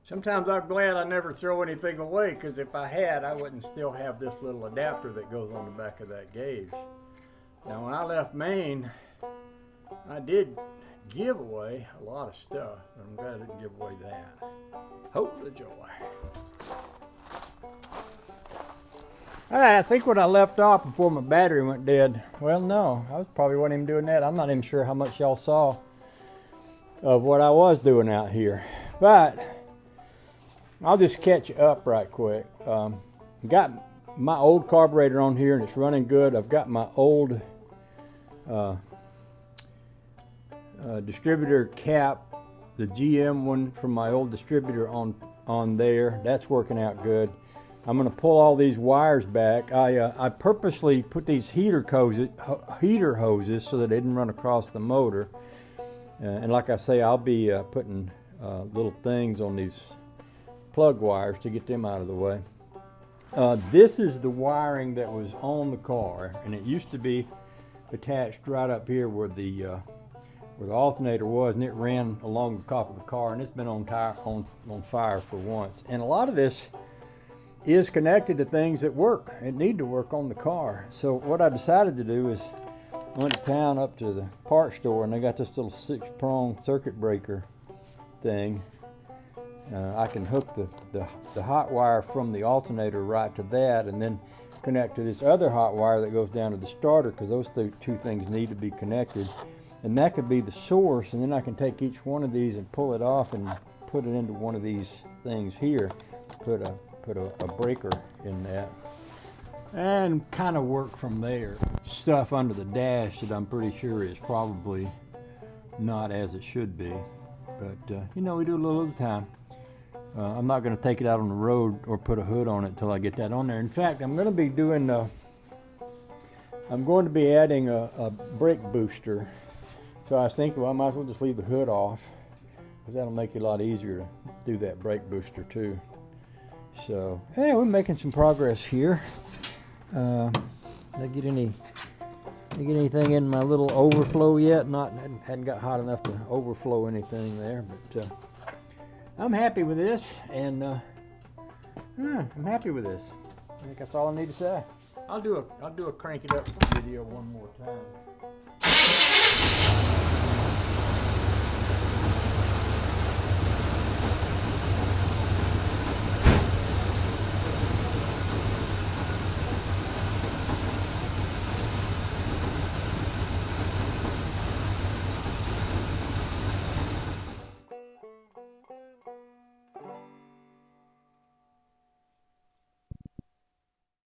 Sometimes I'm glad I never throw anything away, because if I had, I wouldn't still have this little adapter that goes on the back of that gauge. Now, when I left Maine, I did give away a lot of stuff, but I'm glad I didn't give away that. Hope the joy. I think when I left off before my battery went dead, well, no, I probably wasn't even doing that. I'm not even sure how much y'all saw of what I was doing out here, but I'll just catch you up right quick. Got my old carburetor on here and it's running good. I've got my old distributor cap, the GM one from my old distributor on there. That's working out good. I'm going to pull all these wires back. I purposely put these heater hoses so that they didn't run across the motor. And like I say, I'll be putting little things on these plug wires to get them out of the way. This is the wiring that was on the car, and it used to be attached right up here where the alternator was, and it ran along the top of the car, and it's been on fire for once. And a lot of this is connected to things that work and need to work on the car. So what I decided to do is went to town up to the parts store, and they got this little 6-prong circuit breaker thing. I can hook the hot wire from the alternator right to that, and then connect to this other hot wire that goes down to the starter, because those two things need to be connected. And that could be the source, and then I can take each one of these and pull it off and put it into one of these things here. Put a breaker in that, and kind of work from there. Stuff under the dash that I'm pretty sure is probably not as it should be, but you know, we do a little at a time. I'm not going to take it out on the road or put a hood on it until I get that on there. In fact, I'm going to be doing I'm going to be adding a brake booster. So I was thinking, well, I might as well just leave the hood off, because that'll make it a lot easier to do that brake booster too. So, hey, we're making some progress here. Did I get anything in my little overflow yet? Hadn't got hot enough to overflow anything there, but I'm happy with this, and I'm happy with this. I think that's all I need to say. I'll do a crank it up video one more time.